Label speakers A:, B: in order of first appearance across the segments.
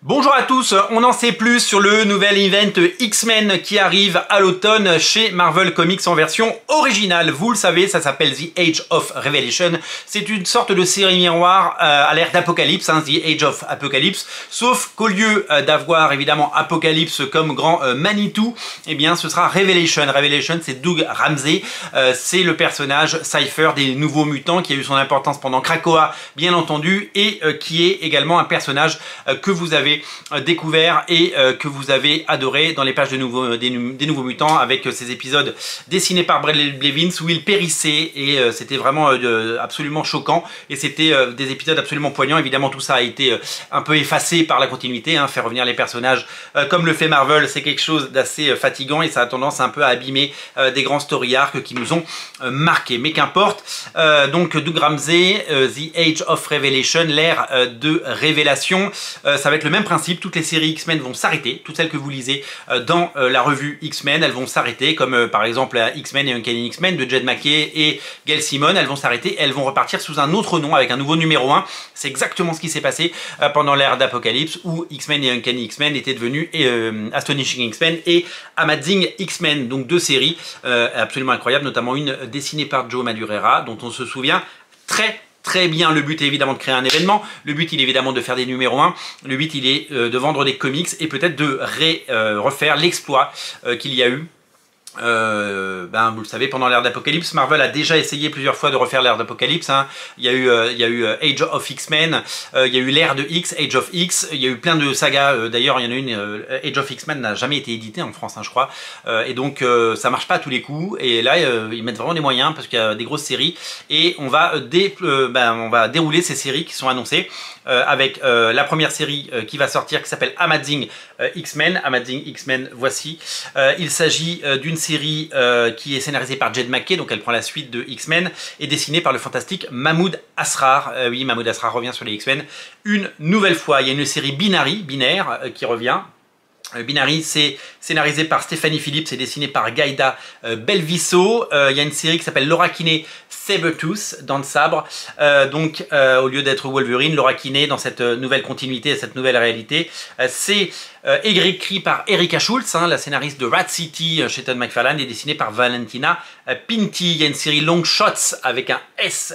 A: Bonjour à tous, on en sait plus sur le nouvel event X-Men qui arrive à l'automne chez Marvel Comics en version originale. Vous le savez, ça s'appelle The Age of Revelation. C'est une sorte de série miroir à l'ère d'Apocalypse, The Age of Apocalypse. Sauf qu'au lieu d'avoir évidemment Apocalypse comme grand Manitou, eh bien ce sera Revelation. Revelation, c'est Doug Ramsey, c'est le personnage Cypher des Nouveaux Mutants qui a eu son importance pendant Krakoa, bien entendu, et qui est également un personnage que vous avez découvert et que vous avez adoré dans les pages des Nouveaux Mutants avec ces épisodes dessinés par Brad Blevins où il périssait et c'était vraiment absolument choquant et c'était des épisodes absolument poignants. Évidemment tout ça a été un peu effacé par la continuité, faire revenir les personnages comme le fait Marvel, c'est quelque chose d'assez fatigant et ça a tendance un peu à abîmer des grands story arcs qui nous ont marqués. Mais qu'importe, donc Doug Ramsey, The Age of Revelation, l'ère de révélation, ça va être le même principe, toutes les séries X-Men vont s'arrêter, toutes celles que vous lisez dans la revue X-Men, elles vont s'arrêter, comme par exemple X-Men et Uncanny X-Men de Jed MacKay et Gail Simone, elles vont s'arrêter, elles vont repartir sous un autre nom avec un nouveau numéro 1. C'est exactement ce qui s'est passé pendant l'ère d'Apocalypse où X-Men et Uncanny X-Men étaient devenus Astonishing X-Men et Amazing X-Men, donc deux séries absolument incroyables, notamment une dessinée par Joe Madureira dont on se souvient très bien. Le but est évidemment de créer un événement, le but il est évidemment de faire des numéros 1, le but il est de vendre des comics et peut-être de refaire l'exploit qu'il y a eu. Vous le savez, pendant l'ère d'Apocalypse, Marvel a déjà essayé plusieurs fois de refaire l'ère d'Apocalypse. Il y a eu Age of X-Men, il y a eu l'ère de X, Age of X, il y a eu plein de sagas. D'ailleurs, il y en a une, Age of X-Men n'a jamais été édité en France, je crois. Et donc, ça marche pas à tous les coups. Et là, ils mettent vraiment des moyens parce qu'il y a des grosses séries. Et on va dérouler ces séries qui sont annoncées avec la première série qui va sortir qui s'appelle Amazing X-Men. Amazing X-Men, voici. Il s'agit d'une série qui est scénarisée par Jed MacKay, donc elle prend la suite de X-Men, et dessinée par le fantastique Mahmoud Asrar. Oui, Mahmoud Asrar revient sur les X-Men une nouvelle fois. Il y a une série binaire qui revient. Binary, c'est scénarisé par Stephanie Phillips et dessiné par Gaïda Belviso. Il y a une série qui s'appelle Laura Kinney Sabretooth, dans le sabre. Au lieu d'être Wolverine, Laura Kinney, dans cette nouvelle continuité, cette nouvelle réalité, c'est écrit par Erika Schultz, la scénariste de Rat City chez Todd McFarlane, et dessinée par Valentina Pinti. Il y a une série Long Shots avec un S,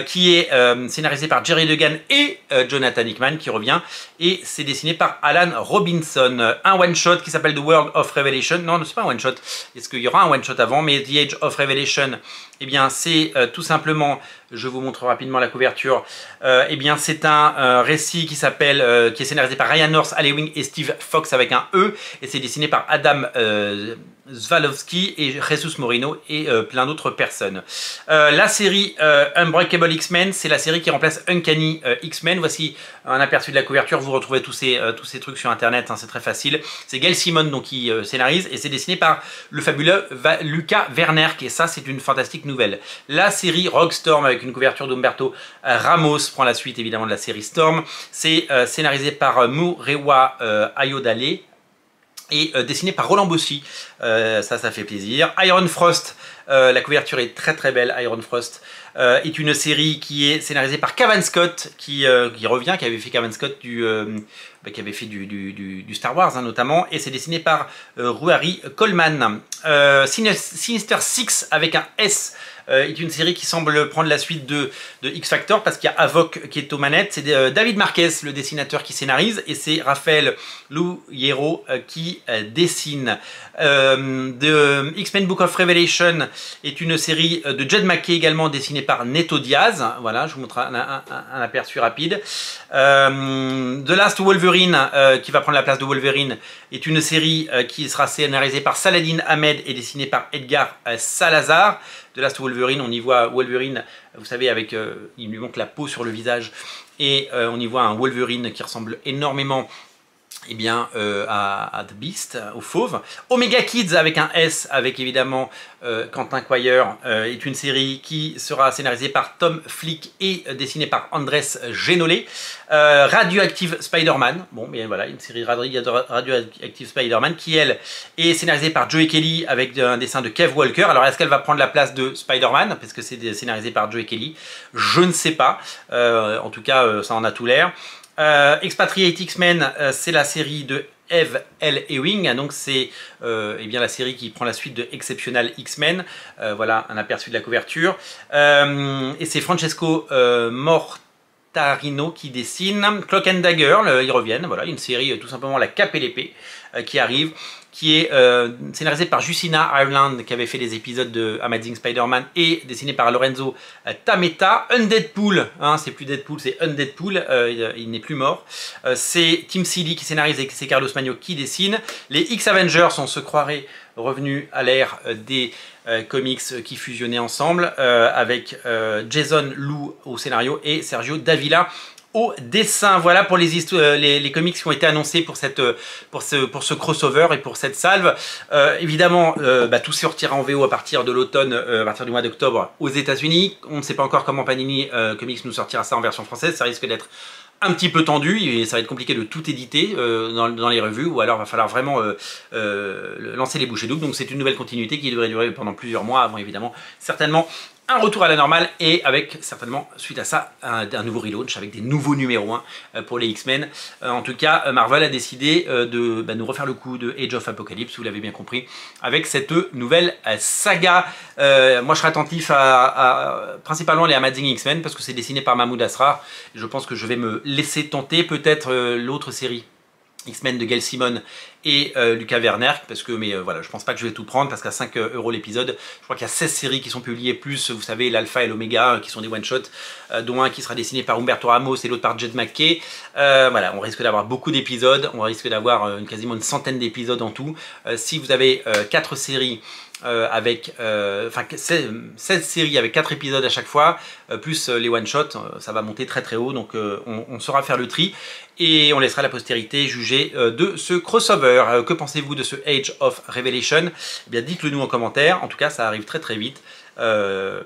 A: qui est scénarisée par Jerry Duggan et Jonathan Hickman qui revient, et c'est dessiné par Alan Robinson. Un one-shot qui s'appelle The World of Revelation. Non, c'est pas un one-shot. Est-ce qu'il y aura un one-shot avant? Mais The Age of Revelation, eh bien, c'est tout simplement, je vous montre rapidement la couverture, eh bien, c'est un récit qui s'appelle, qui est scénarisé par Ryan North, Al Ewing et Steve Fox avec un E, et c'est dessiné par Adam Zwalowski et Jesus Moreno et plein d'autres personnes. La série Unbreakable X-Men, c'est la série qui remplace Uncanny X-Men. Voici un aperçu de la couverture. Vous retrouvez tous ces trucs sur internet, c'est très facile. C'est Gail Simone donc, qui scénarise, et c'est dessiné par le fabuleux Luca Werner, et ça c'est une fantastique nouvelle. La série Rogue Storm avec une couverture d'Umberto Ramos prend la suite évidemment de la série Storm. C'est scénarisé par Murewa Ayodele et dessiné par Roland Bossi. Ça fait plaisir. Iron Frost, la couverture est très belle. Iron Frost est une série qui est scénarisée par Cavan Scott, qui revient, qui avait fait Cavan Scott qui avait fait du Star Wars notamment, et c'est dessiné par Ruari Coleman. Sinister Six avec un S est une série qui semble prendre la suite de X-Factor parce qu'il y a Havok qui est aux manettes. C'est David Marquez, le dessinateur, qui scénarise, et c'est Raphaël Louyero qui dessine. The X-Men Book of Revelation est une série de Jed MacKay également, dessinée par Neto Diaz. Voilà, je vous montre un aperçu rapide. The Last Wolverine, qui va prendre la place de Wolverine, est une série qui sera scénarisée par Saladin Ahmed et dessinée par Edgar Salazar. The Last Wolverine, on y voit Wolverine, vous savez, avec il lui manque la peau sur le visage, et on y voit un Wolverine qui ressemble énormément à The Beast, au fauve. Omega Kids avec un S, avec évidemment Quentin Quire, est une série qui sera scénarisée par Tom Flick et dessinée par Andrés Genolé. Radioactive Spider-Man, bon, mais voilà, une série Radioactive Spider-Man qui, elle, est scénarisée par Joey Kelly avec un dessin de Kev Walker. Alors, est-ce qu'elle va prendre la place de Spider-Man, parce que c'est scénarisé par Joey Kelly? Je ne sais pas. En tout cas, ça en a tout l'air. Expatriate X-Men, c'est la série de Eve L. Ewing, donc c'est eh bien la série qui prend la suite de Exceptional X-Men. Voilà un aperçu de la couverture. Et c'est Francesco Mortarino qui dessine. Cloak and Dagger, ils reviennent. Voilà, une série tout simplement La Cape et l'Épée qui arrive, qui est scénarisée par Justina Ireland, qui avait fait les épisodes de Amazing Spider-Man, et dessiné par Lorenzo Tameta. Undeadpool, hein, c'est plus Deadpool, c'est Undeadpool, il n'est plus mort. C'est Tim Seeley qui scénarise et c'est Carlos Magno qui dessine. Les X-Avengers, on se croirait revenus à l'ère des comics qui fusionnaient ensemble, avec Jason Lou au scénario et Sergio Davila au dessin. Voilà pour les comics qui ont été annoncés pour ce crossover et pour cette salve. Évidemment, tout sortira en VO à partir de l'automne, à partir du mois d'octobre aux États-Unis. On ne sait pas encore comment Panini Comics nous sortira ça en version française. Ça risque d'être un petit peu tendu et ça va être compliqué de tout éditer dans les revues, ou alors il va falloir vraiment lancer les bouchées doubles. Donc c'est une nouvelle continuité qui devrait durer pendant plusieurs mois avant, évidemment, certainement un retour à la normale, et avec certainement suite à ça un nouveau relaunch avec des nouveaux numéros 1 pour les X-Men. En tout cas, Marvel a décidé de nous refaire le coup de Age of Apocalypse, vous l'avez bien compris, avec cette nouvelle saga. Moi je serai attentif à principalement les Amazing X-Men parce que c'est dessiné par Mahmoud Asrar. Je pense que je vais me laisser tenter peut-être l'autre série X-Men de Gail Simone et Lucas Werner, parce que voilà, je pense pas que je vais tout prendre, parce qu'à 5 € l'épisode, je crois qu'il y a 16 séries qui sont publiées, plus vous savez l'alpha et l'oméga qui sont des one-shots, dont un qui sera dessiné par Humberto Ramos et l'autre par Jed McKay. Voilà, on risque d'avoir beaucoup d'épisodes, on risque d'avoir quasiment une centaine d'épisodes en tout. Si vous avez 4 séries avec 16 séries avec 4 épisodes à chaque fois, plus les one-shots, ça va monter très très haut, donc on saura faire le tri et on laissera la postérité juger de ce crossover. Que pensez-vous de ce Age of Revelation? Eh bien, dites-le nous en commentaire. En tout cas, ça arrive très très vite,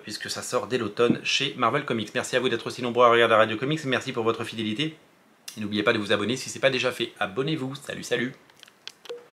A: puisque ça sort dès l'automne chez Marvel Comics. Merci à vous d'être aussi nombreux à regarder la Radio Comics, merci pour votre fidélité. Et n'oubliez pas de vous abonner si ce n'est pas déjà fait. Abonnez-vous, salut salut.